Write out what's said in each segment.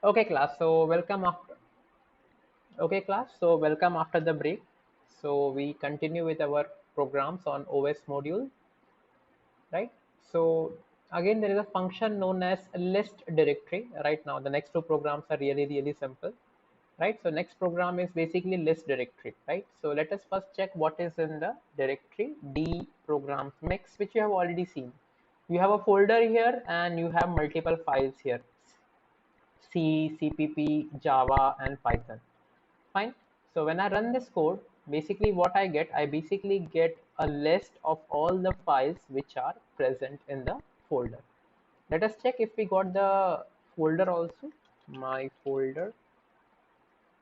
Okay, class. So welcome after. Okay, class. So welcome after the break. So we continue with our programs on OS module, right? So again, there is a function known as list directory. Right now, the next two programs are really simple, right? So next program is basically list directory, right? So let us first check what is in the directory D programs mix, which you have already seen. You have a folder here and you have multiple files here. C, CPP, Java, and Python. Fine. So when I run this code, basically what I basically get a list of all the files which are present in the folder. Let us check if we got the folder also. My folder.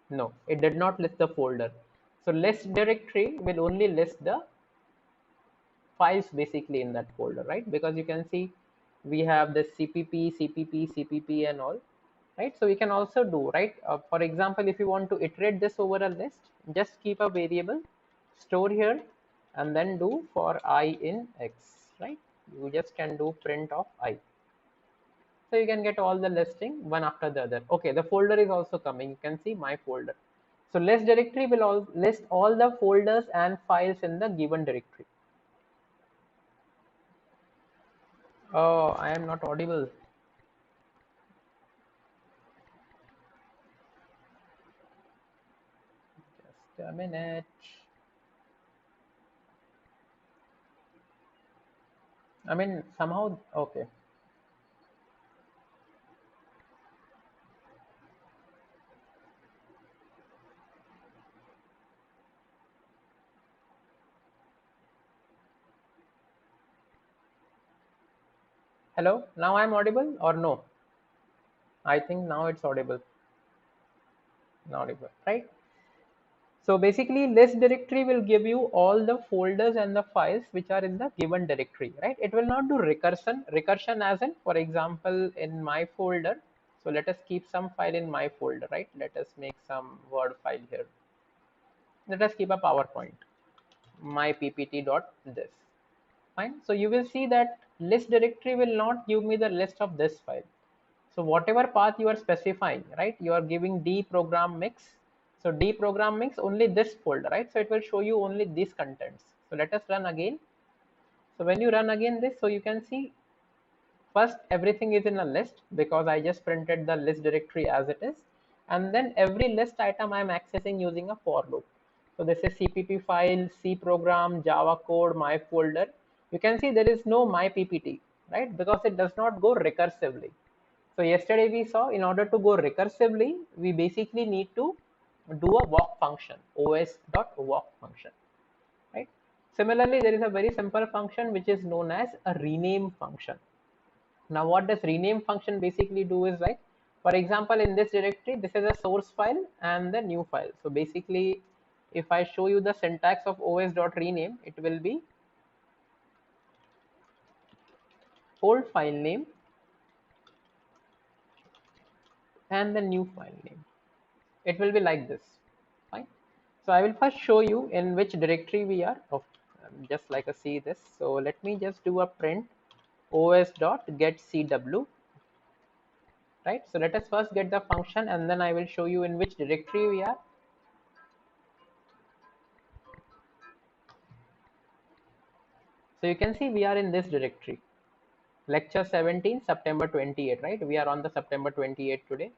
No, it did not list the folder. So list directory will only list the files basically in that folder, right? Because you can see we have the CPP, and all, right? So we can also do, right? For example, if you want to iterate this over a list, just keep a variable, store here, and then do for I in X, right? You just can do print of I. So you can get all the listing one after the other. Okay, the folder is also coming. You can see my folder. So list directory will all list all the folders and files in the given directory. Oh, I am not audible. Just a minute. I mean, somehow, okay. Hello, now I'm audible or no? I think now it's audible. Audible, right? So basically, list directory will give you all the folders and the files which are in the given directory, right? It will not do recursion. Recursion as in, for example, in my folder. So let us keep some file in my folder, right? Let us make some Word file here. Let us keep a PowerPoint. My ppt dot this. Fine. So you will see that list directory will not give me the list of this file. So whatever path you are specifying, right, you are giving D program mix. So D program mix only this folder, right? So it will show you only these contents. So let us run again. So when you run again this, so you can see first everything is in a list because I just printed the list directory as it is. And then every list item I'm accessing using a for loop. So this is CPP file, C program, Java code, my folder. You can see there is no my PPT, right? Because it does not go recursively. So yesterday we saw in order to go recursively, we basically need to do a walk function, os.walk function, right? Similarly, there is a very simple function which is known as a rename function. Now what does rename function basically do is, like, for example, in this directory, this is a source file and the new file. So basically, if I show you the syntax of os.rename, it will be old file name and the new file name. It will be like this. Fine. So I will first show you in which directory we are. Oh, just like a see this. So let me just do a print os.getCW. Right. So let us first get the function and then I will show you in which directory we are. So you can see we are in this directory. Lecture 17, September 28, right? We are on the September 28 today.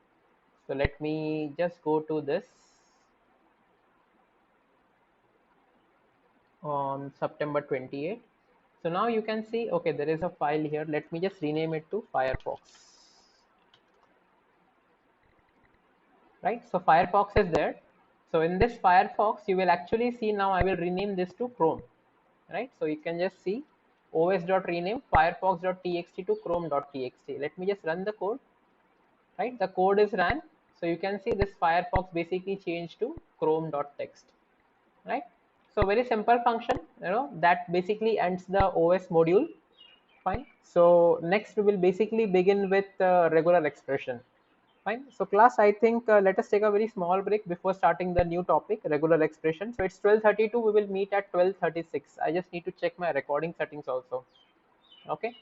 So let me just go to this on September 28. So now you can see, okay, there is a file here. Let me just rename it to Firefox. Right? So Firefox is there. So in this Firefox, you will actually see now I will rename this to Chrome. Right? So you can just see os.rename firefox.txt to chrome.txt. Let me just run the code. Right? The code is ran. So you can see this Firefox basically changed to chrome.txt. Right? So very simple function, that basically ends the OS module. Fine. So next we will basically begin with regular expression. Fine. So class, I think let us take a very small break before starting the new topic, regular expression. So it's 12:32. We will meet at 12:36. I just need to check my recording settings also. Okay.